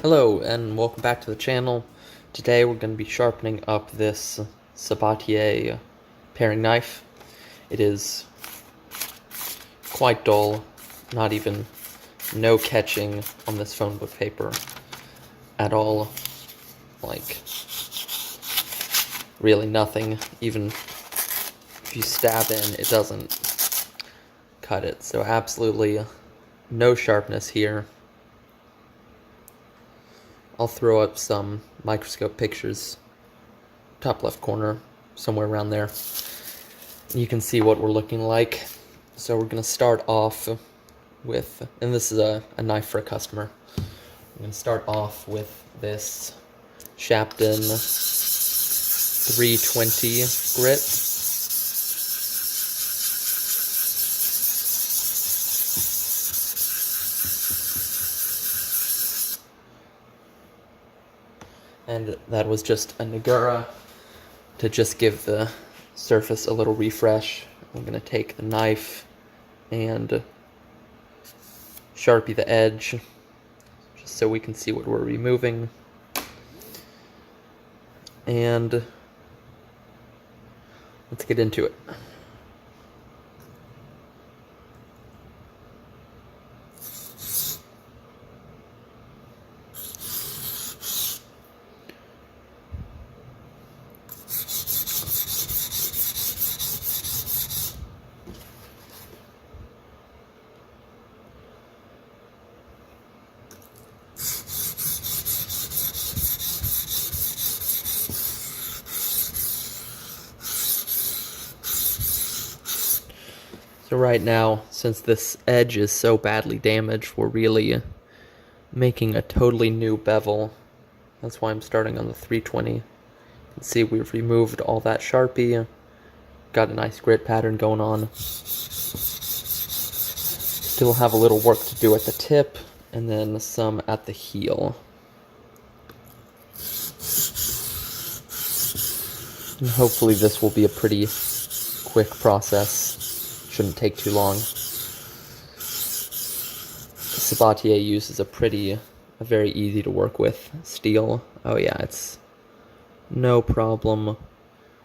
Hello and welcome back to the channel. Today we're going to be sharpening up this Sabatier paring knife. It is quite dull, no catching on this phone book paper at all, like really nothing. Even if you stab in, it doesn't cut it, so absolutely no sharpness here. I'll throw up some microscope pictures, top left corner, somewhere around there. You can see what we're looking like. So we're going to start off with, and this is a knife for a customer. I'm going to start off with this Shapton 320 grit. And that was just a Nagura to just give the surface a little refresh. I'm going to take the knife and Sharpie the edge just so we can see what we're removing. And let's get into it. So right now, since this edge is so badly damaged, we're really making a totally new bevel. That's why I'm starting on the 320. You can see we've removed all that Sharpie, got a nice grit pattern going on. Still have a little work to do at the tip, and then some at the heel. And hopefully this will be a pretty quick process. Shouldn't take too long. Sabatier uses a very easy to work with steel. Oh yeah, it's no problem.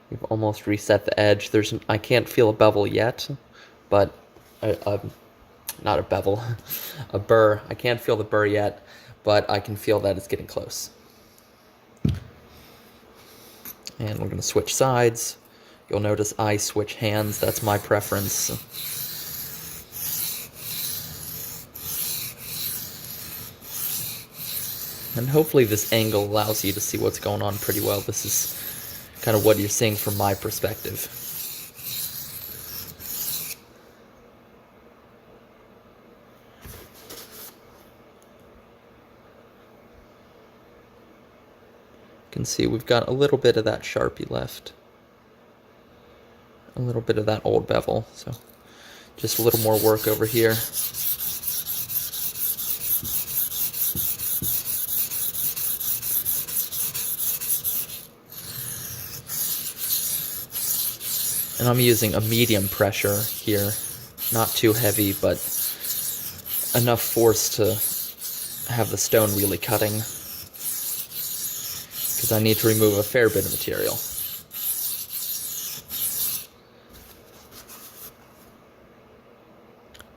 We've almost reset the edge. I can't feel a bevel yet, but not a bevel, a burr. I can't feel the burr yet, but I can feel that it's getting close. And we're gonna switch sides. You'll notice I switch hands, that's my preference. And hopefully this angle allows you to see what's going on pretty well. This is kind of what you're seeing from my perspective. You can see we've got a little bit of that Sharpie left. A little bit of that old bevel, so just a little more work over here. And I'm using a medium pressure here, not too heavy, but enough force to have the stone really cutting, because I need to remove a fair bit of material.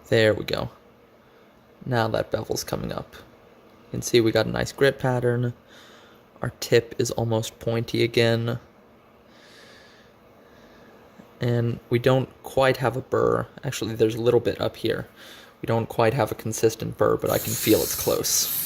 There we go. Now that bevel's coming up. You can see we got a nice grit pattern. Our tip is almost pointy again. And we don't quite have a burr. Actually, there's a little bit up here. We don't quite have a consistent burr, but I can feel it's close.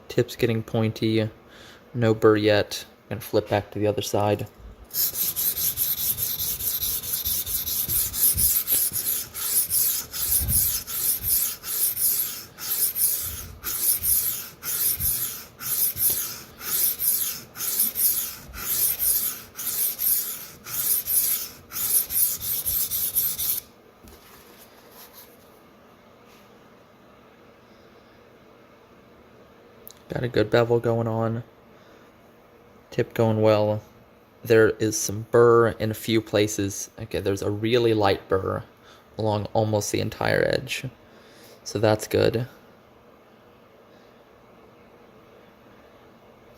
Tip's getting pointy, no burr yet. I'm gonna flip back to the other side. Got a good bevel going on. Tip going well. There is some burr in a few places. Okay, there's a really light burr along almost the entire edge. So that's good.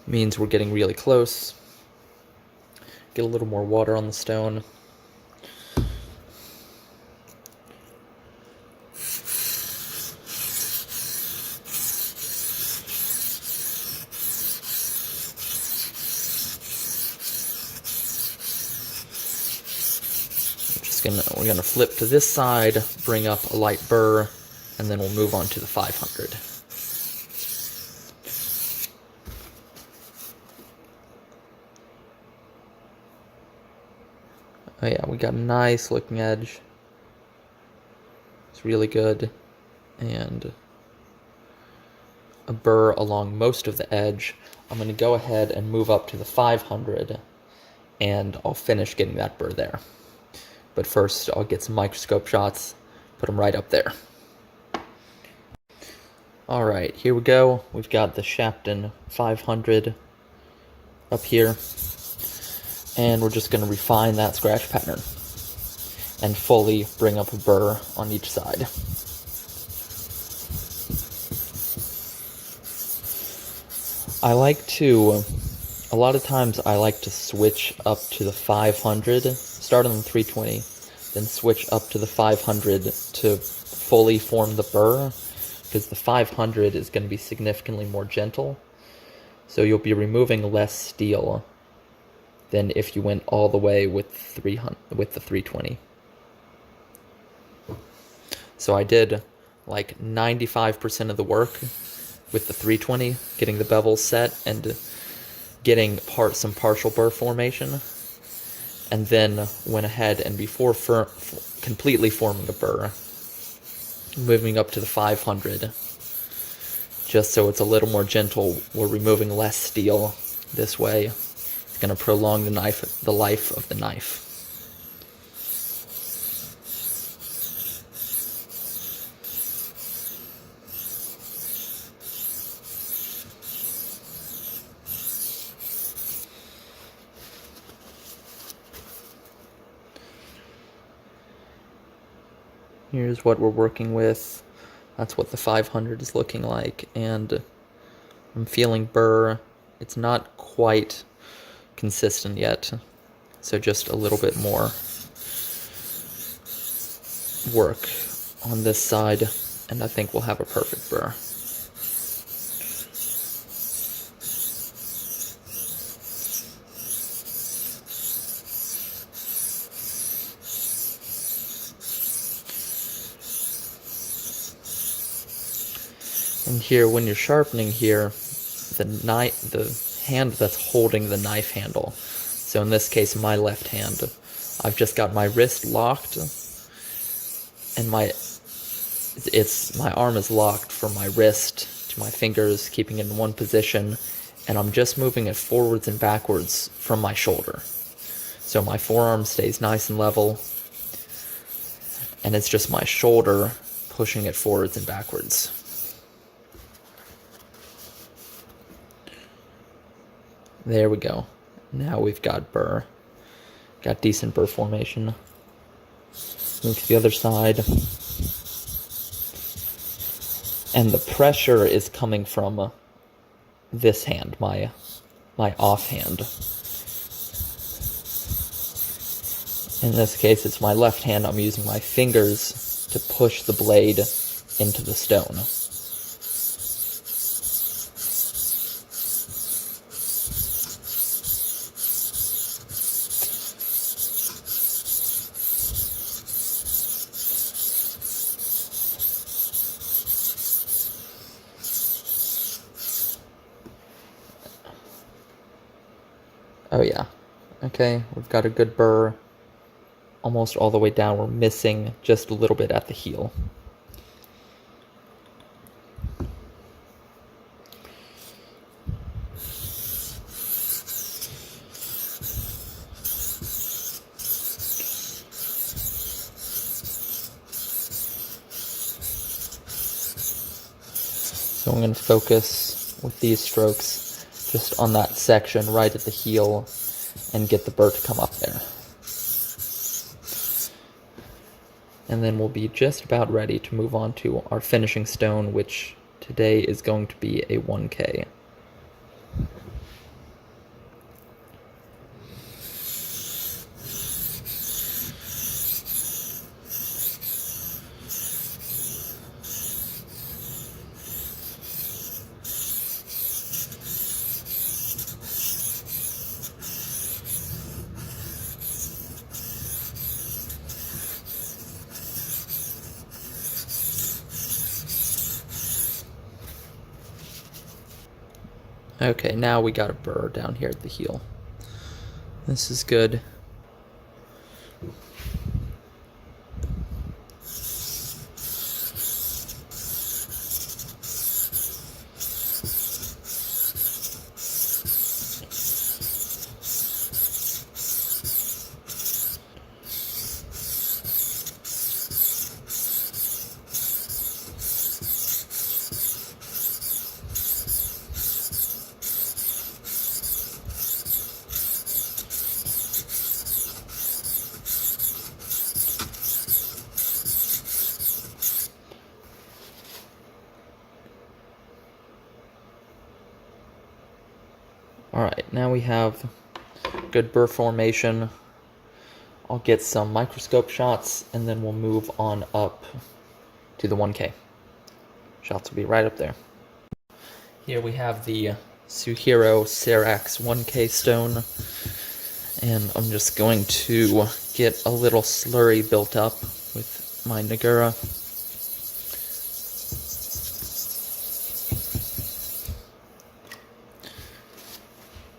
Means we're getting really close. Get a little more water on the stone. We're gonna flip to this side, bring up a light burr, and then we'll move on to the 500. Oh yeah, we got a nice looking edge. It's really good. And a burr along most of the edge. I'm gonna go ahead and move up to the 500, and I'll finish getting that burr there. But first, I'll get some microscope shots, put them right up there. Alright, here we go. We've got the Shapton 500 up here. And we're just going to refine that scratch pattern and fully bring up a burr on each side. A lot of times I like to switch up to the 500, start on the 320, then switch up to the 500 to fully form the burr, because the 500 is going to be significantly more gentle, so you'll be removing less steel than if you went all the way with the 320. So I did like 95% of the work with the 320, getting the bevel set and getting some partial burr formation, and then went ahead and before completely forming a burr, moving up to the 500, just so it's a little more gentle. We're removing less steel this way. It's going to prolong the life of the knife. Here's what we're working with. That's what the 500 is looking like, and I'm feeling burr. It's not quite consistent yet, so just a little bit more work on this side, and I think we'll have a perfect burr. And here, when you're sharpening here, the hand that's holding the knife handle, so in this case my left hand, I've just got my wrist locked, and my arm is locked from my wrist to my fingers, keeping it in one position, and I'm just moving it forwards and backwards from my shoulder. So my forearm stays nice and level, and it's just my shoulder pushing it forwards and backwards. There we go. Now we've got burr. Got decent burr formation. Move to the other side. And the pressure is coming from this hand, my off hand. In this case, it's my left hand. I'm using my fingers to push the blade into the stone. Oh yeah. Okay, we've got a good burr almost all the way down. We're missing just a little bit at the heel. So I'm going to focus with these strokes just on that section right at the heel and get the burr to come up there. And then we'll be just about ready to move on to our finishing stone, which today is going to be a 1K. Okay, now we got a burr down here at the heel. This is good. Alright, now we have good burr formation. I'll get some microscope shots, and then we'll move on up to the 1K. Shots will be right up there. Here we have the Suehiro Serax 1K stone, and I'm just going to get a little slurry built up with my Nagura.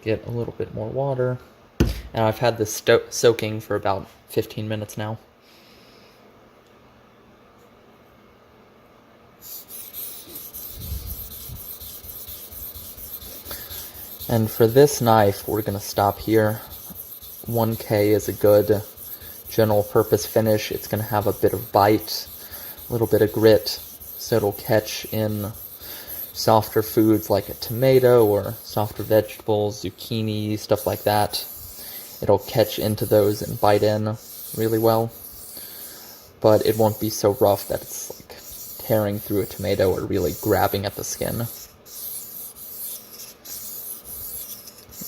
Get a little bit more water. And I've had this soaking for about 15 minutes now. And for this knife, we're going to stop here. 1K is a good general purpose finish. It's going to have a bit of bite, a little bit of grit, so it'll catch in softer foods like a tomato or softer vegetables, zucchini, stuff like that. It'll catch into those and bite in really well, but it won't be so rough that it's like tearing through a tomato or really grabbing at the skin.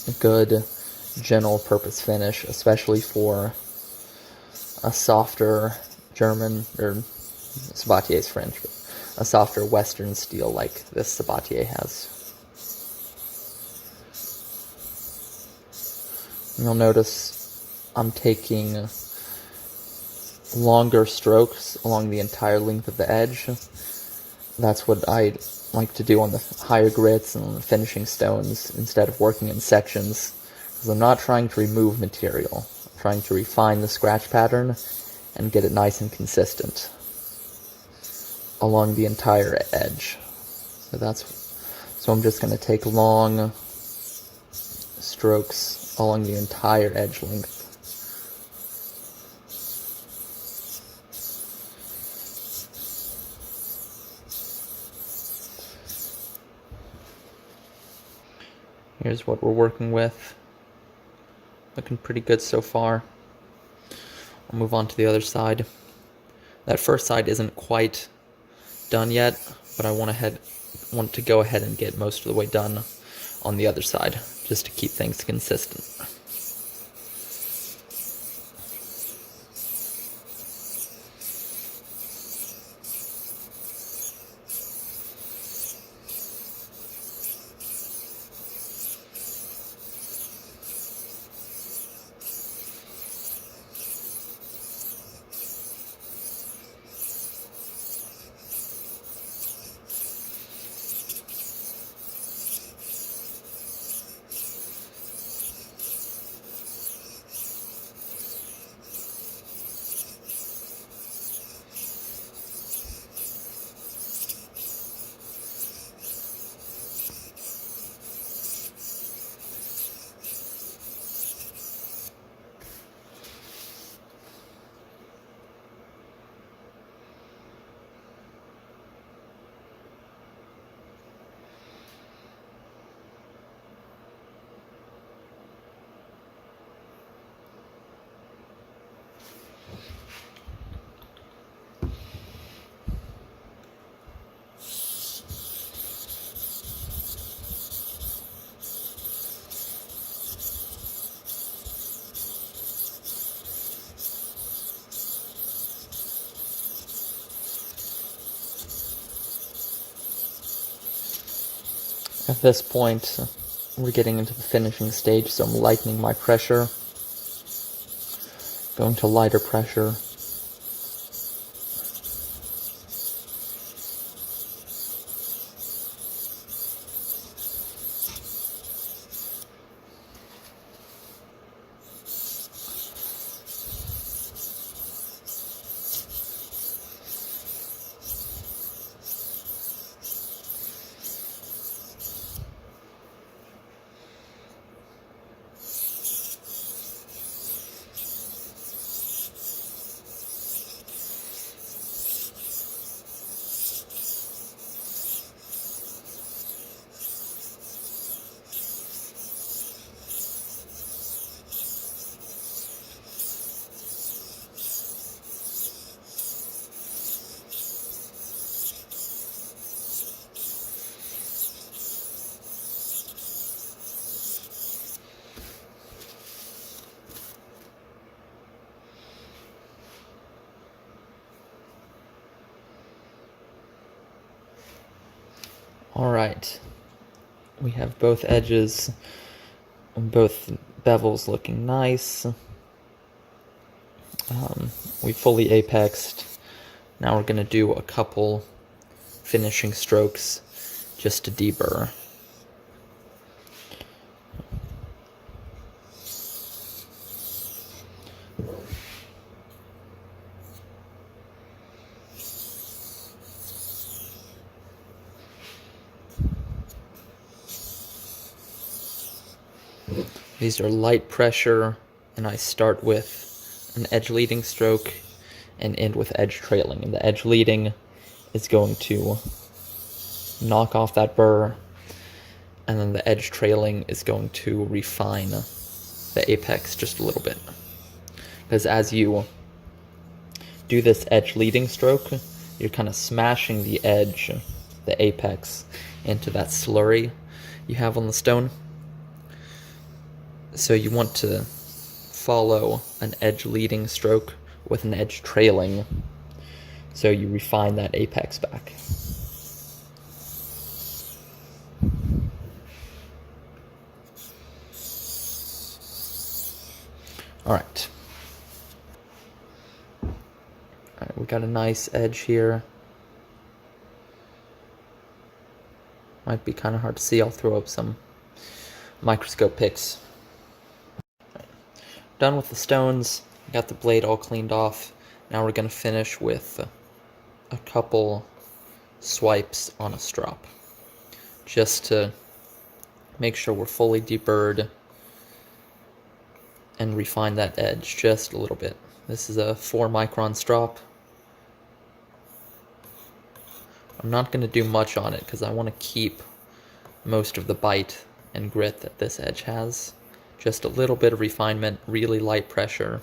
A good general purpose finish, especially for a softer German, or Sabatier's French, but a softer Western steel like this Sabatier has. You'll notice I'm taking longer strokes along the entire length of the edge. That's what I like to do on the higher grits and on the finishing stones instead of working in sections, because I'm not trying to remove material. I'm trying to refine the scratch pattern and get it nice and consistent along the entire edge. So I'm just going to take long strokes along the entire edge length. Here's what we're working with. Looking pretty good so far. I'll move on to the other side. That first side isn't quite done yet, but I want to go ahead and get most of the way done on the other side, just to keep things consistent. At this point, we're getting into the finishing stage, so I'm lightening my pressure, going to lighter pressure. Alright, we have both edges and both bevels looking nice. We fully apexed. Now we're going to do a couple finishing strokes just to deburr. These are light pressure, and I start with an edge leading stroke and end with edge trailing. And the edge leading is going to knock off that burr, and then the edge trailing is going to refine the apex just a little bit. Because as you do this edge leading stroke, you're kind of smashing the edge, the apex, into that slurry you have on the stone. So you want to follow an edge leading stroke with an edge trailing, so you refine that apex back. Alright, we got a nice edge here. Might be kind of hard to see. I'll throw up some microscope pics. Done with the stones, got the blade all cleaned off. Now we're going to finish with a couple swipes on a strop, just to make sure we're fully deburred and refine that edge just a little bit. This is a 4 micron strop. I'm not going to do much on it because I want to keep most of the bite and grit that this edge has. Just a little bit of refinement, really light pressure.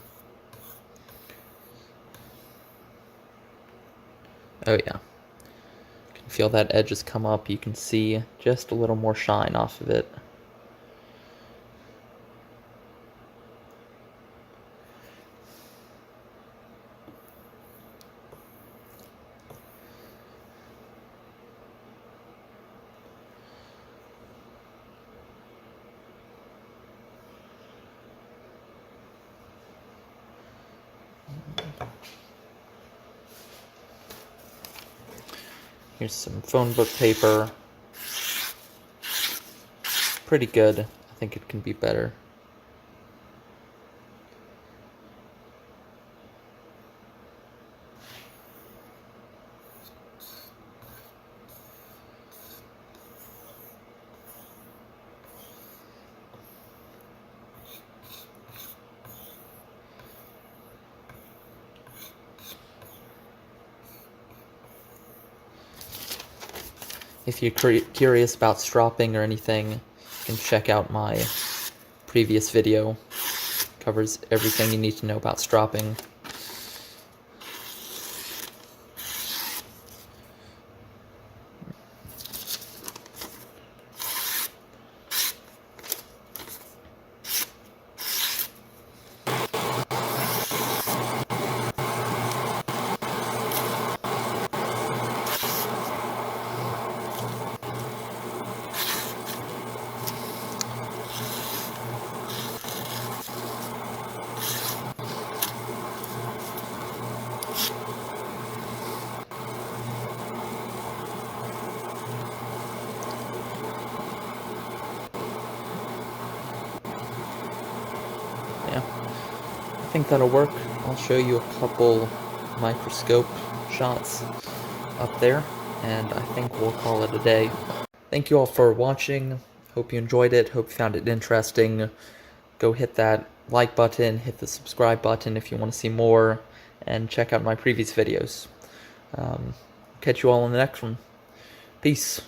Oh yeah. You can feel that edge has come up. You can see just a little more shine off of it. Here's some phone book paper. Pretty good. I think it can be better. If you're curious about stropping or anything, you can check out my previous video. Covers everything you need to know about stropping. think that'll work. I'll show you a couple microscope shots up there, and I think we'll call it a day. Thank you all for watching. Hope you enjoyed it. Hope you found it interesting. Go hit that like button, hit the subscribe button if you want to see more, and check out my previous videos. Catch you all in the next one. Peace.